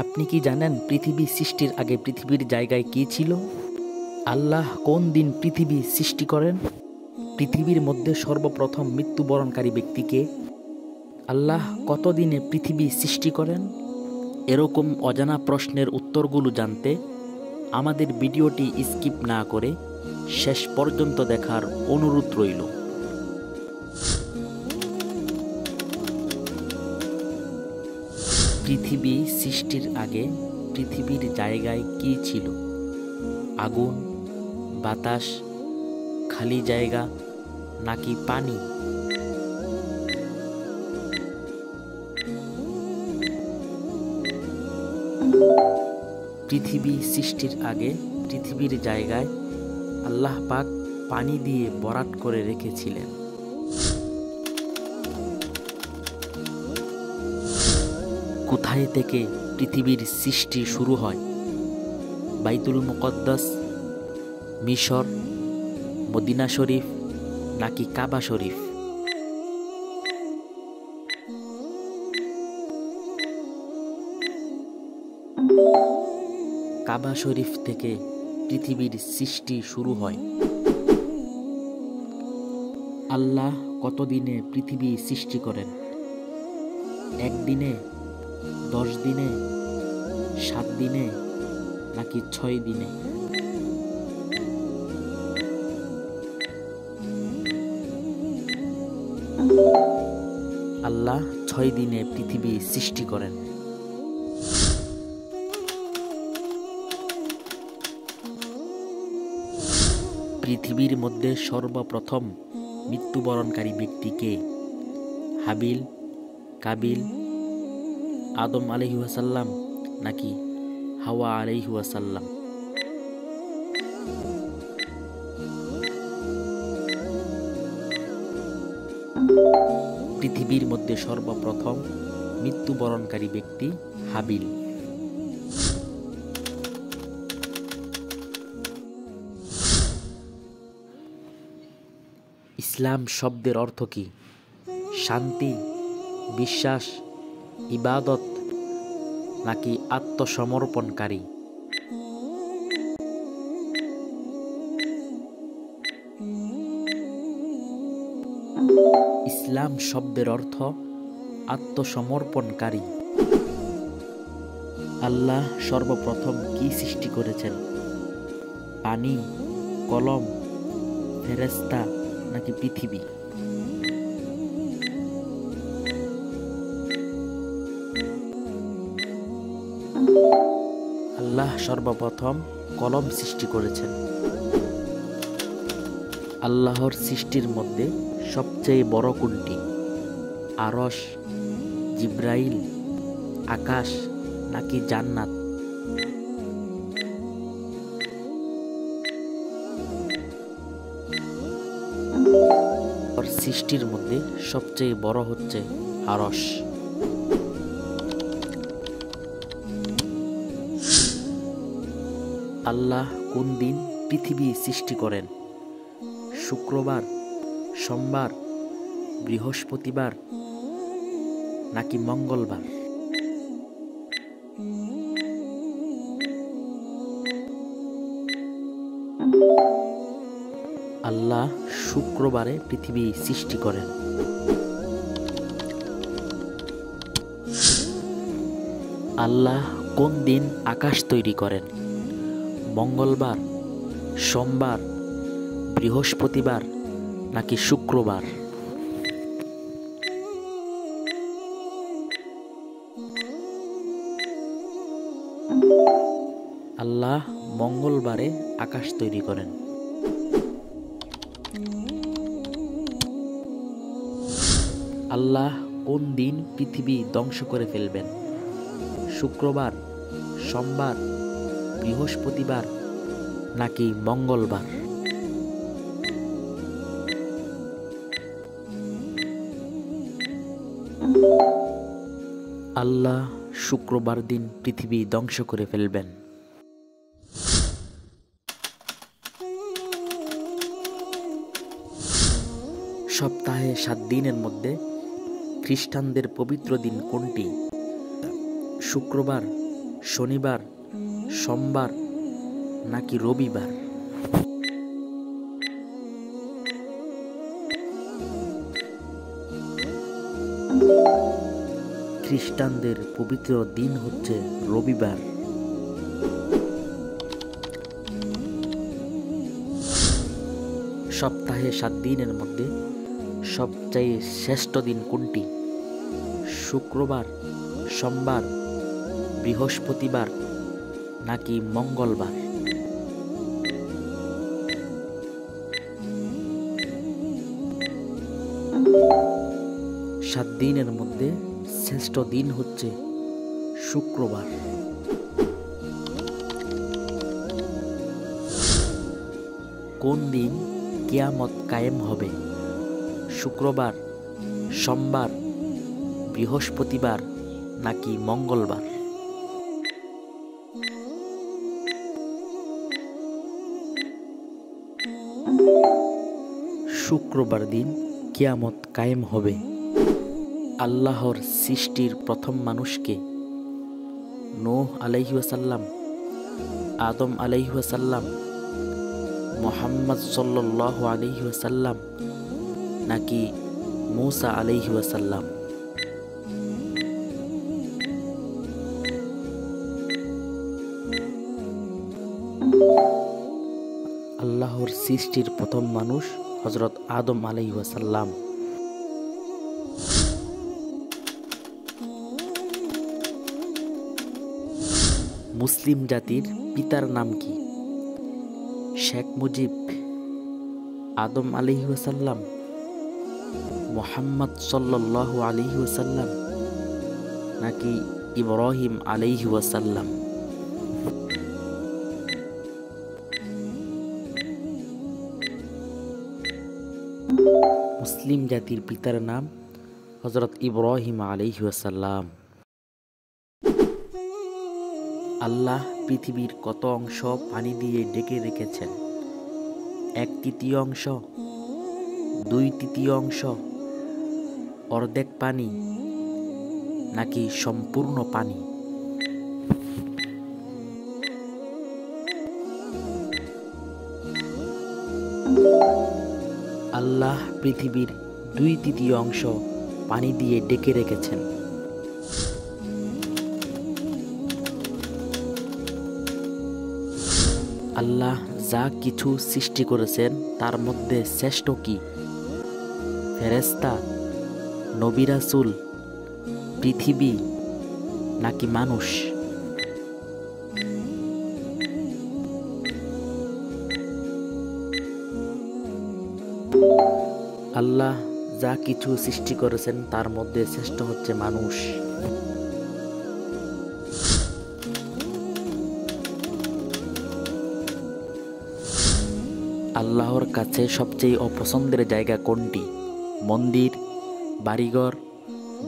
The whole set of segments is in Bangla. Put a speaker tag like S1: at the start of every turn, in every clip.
S1: আপনি কি জানেন পৃথিবী সৃষ্টির আগে পৃথিবীর জায়গায় কি ছিল? আল্লাহ কোন দিন পৃথিবী সৃষ্টি করেন? পৃথিবীর মধ্যে সর্বপ্রথম মৃত্যুবরণকারী ব্যক্তিকে? আল্লাহ কত দিনে পৃথিবী সৃষ্টি করেন? এরকম অজানা প্রশ্নের উত্তরগুলো জানতে আমাদের ভিডিওটি স্কিপ না করে শেষ পর্যন্ত দেখার অনুরোধ রইল। পৃথিবী সৃষ্টির আগে পৃথিবীর জায়গায় কি ছিল? আগুন, বাতাস, খালি জায়গা নাকি পানি? পৃথিবী সৃষ্টির আগে পৃথিবীর জায়গায় আল্লাহ পাক পানি দিয়ে ভরাট করে রেখেছিলেন। কোথায় থেকে পৃথিবীর সৃষ্টি শুরু হয়? বাইতুল মুকদ্দাস, মিশর, মদিনা শরীফ নাকি কাবা শরীফ? কাবা শরীফ থেকে পৃথিবীর সৃষ্টি শুরু হয়। আল্লাহ কতদিনে পৃথিবী সৃষ্টি করেন? একদিনে, 10 দিনে, 7 দিনে নাকি 6 দিনে? আল্লাহ 6 দিনে পৃথিবী সৃষ্টি করেন। পৃথিবীর মধ্যে সর্বপ্রথম মৃত্যুবরণকারী ব্যক্তি কে? হাবিল, কাবিল, আদম আলাইহিস সালাম নাকি হাওয়া আলাইহিস সালাম? পৃথিবীর মধ্যে সর্বপ্রথম মৃত্যুবরণকারী ব্যক্তি হাবিল। ইসলাম শব্দের অর্থ কি? শান্তি, বিশ্বাস, ইবাদত নাকি আত্মসমর্পণকারী? ইসলাম শব্দের অর্থ আত্মসমর্পণকারী। আল্লাহ সর্বপ্রথম কি সৃষ্টি করেছেন? পানি, কলম, ফেরেশতা নাকি পৃথিবী? আল্লাহ সর্বপ্রথম কলম সৃষ্টি করেছেন। আল্লাহর সৃষ্টির মধ্যে সবচেয়ে বড় কোনটি? আরশ, জিব্রাইল, আকাশ নাকি জান্নাত? সৃষ্টির মধ্যে সবচেয়ে বড় হচ্ছে আরশ। আল্লাহ কোন দিন পৃথিবী সৃষ্টি করেন? শুক্রবার, সোমবার, বৃহস্পতিবার নাকি মঙ্গলবার? আল্লাহ শুক্রবারে পৃথিবী সৃষ্টি করেন। আল্লাহ কোন দিন আকাশ তৈরি করেন? মঙ্গলবার, সোমবার, বৃহস্পতিবার নাকি শুক্রবার? আল্লাহ মঙ্গলবারে আকাশ তৈরি করেন। আল্লাহ কোন দিন পৃথিবী ধ্বংস করে ফেলবেন? শুক্রবার, সোমবার, বৃহস্পতিবার নাকি মঙ্গলবার? আল্লাহ শুক্রবার দিন পৃথিবী ধ্বংস করে ফেলবেন। সপ্তাহে 7 দিনের মধ্যে খ্রিস্টানদের পবিত্র দিন কোনটি? শুক্রবার, শনিবার, সোমবার নাকি রবিবার? খ্রিস্টানদের পবিত্র দিন হচ্ছে রবিবার। সপ্তাহে 7 দিনের মধ্যে সবচেয়ে শ্রেষ্ঠ দিন কোনটি? শুক্রবার, সোমবার, বৃহস্পতিবার নাকি মঙ্গলবার? 7 দিনের মধ্যে শ্রেষ্ঠ দিন হচ্ছে শুক্রবার। কোন দিন কিয়ামত কায়েম হবে? শুক্রবার, সোমবার, বৃহস্পতিবার নাকি মঙ্গলবার? শুক্রবার দিন কিয়ামত কায়েম হবে। আল্লাহর সৃষ্টির প্রথম মানুষকে? নূহ আলাইহিস সালাম, আদম আলাইহিস সালাম, মুহাম্মদ সাল্লাল্লাহু আলাইহি ওয়াসাল্লাম নাকি মূসা আলাইহি ওয়াসাল্লাম? আল্লাহর সৃষ্টির প্রথম মানুষ হযরত আদম আলাইহি ওয়াসাল্লাম। মুসলিম জাতির পিতার নাম কি? শেখ মুজিব, আদম আলাইহি ওয়াসাল্লাম, মুহাম্মদ সাল্লাল্লাহু আলাইহি ওয়াসাল্লাম নাকি ইব্রাহিম আলাইহি ওয়াসাল্লাম? মুসলিম জাতির পিতার নাম হযরত ইব্রাহিম আলাইহি ওয়াসাল্লাম। আল্লাহ পৃথিবীর কত অংশ পানি দিয়ে ঢেকে রেখেছেন? 1/3 2/3, অর্ধেক পানি নাকি সম্পূর্ণ পানি? আল্লাহ পৃথিবীর 2/3 পানি দিয়ে ঢেকে রেখেছেন। আল্লাহ যা কিছু সৃষ্টি করেছেন তার মধ্যে শ্রেষ্ঠ কি? ফেরেশতা, নবী রাসূল, পৃথিবী নাকি মানুষ? আল্লাহ যা কিছু সৃষ্টি করেছেন তার মধ্যে শ্রেষ্ঠ হচ্ছে মানুষ। আল্লাহর কাছে সবচেয়ে অপছন্দের জায়গা কোনটি? মন্দির, বাড়িঘর,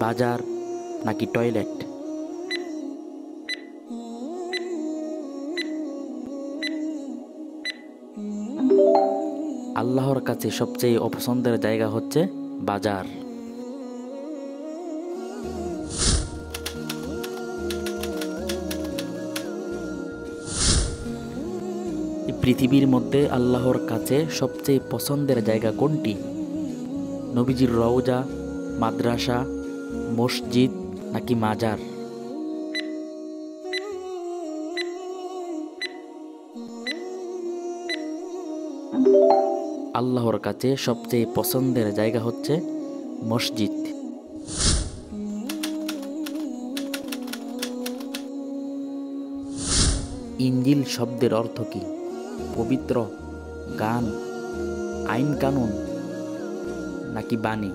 S1: বাজার নাকি টয়লেট? আল্লাহর কাছে সবচেয়ে অপছন্দের জায়গা হচ্ছে বাজার। পৃথিবীর মধ্যে আল্লাহর কাছে সবচেয়ে পছন্দের জায়গা কোনটি? নবীজির রওজা, মাদ্রাসা, মসজিদ নাকি মাজার? আল্লাহর কাছে সবচেয়ে পছন্দের জায়গা হচ্ছে মসজিদ। ইনজিল শব্দের অর্থ কি? পবিত্র, গান, আইন কানুন নাকি বাণী?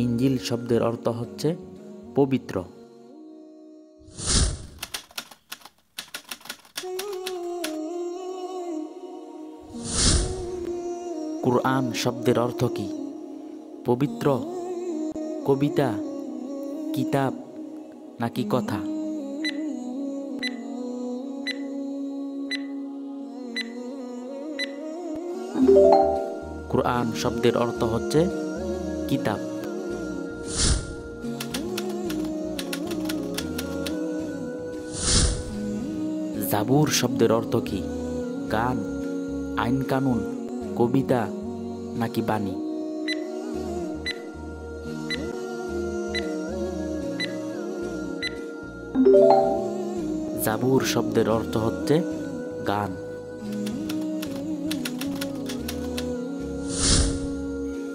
S1: ইনজিল শব্দের অর্থ হচ্ছে পবিত্র। কুরআন শব্দের অর্থ কি? পবিত্র, কবিতা, কিতাব নাকি কথা? কুরআন শব্দের অর্থ হচ্ছে কিতাব। জাবুর শব্দের অর্থ কি? গান, আইন কানুন, কবিতা নাকি বাণী? জাবুর শব্দের অর্থ হচ্ছে গান।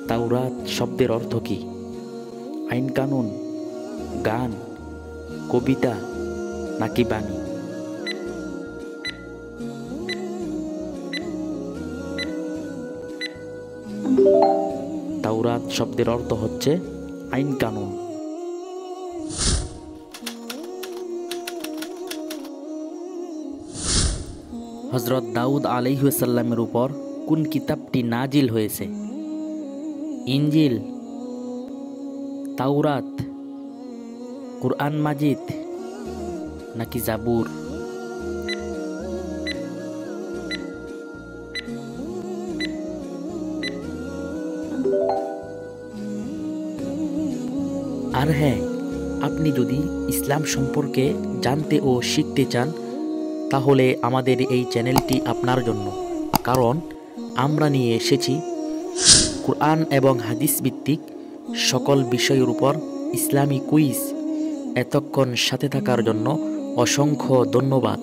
S1: তাওরাত শব্দের অর্থ কি? আইন কানুন, গান, কবিতা নাকি বাণী? তাওরাত শব্দের অর্থ হচ্ছে আইন কানুন। হযরত দাউদ আলাইহিস সালামের উপর কোন কিতাবটি নাজিল হয়েছে? ইনজিল, তাওরাত, কুরআন মাজিদ নাকি জাবুর? আর হ্যাঁ, আপনি যদি ইসলাম সম্পর্কে জানতে ও শিখতে চান তাহলে আমাদের এই চ্যানেলটি আপনার জন্য, কারণ আমরা নিয়ে এসেছি কুরআন এবং হাদিস ভিত্তিক সকল বিষয়ের উপর ইসলামী কুইজ। এতক্ষণ সাথে থাকার জন্য অসংখ্য ধন্যবাদ।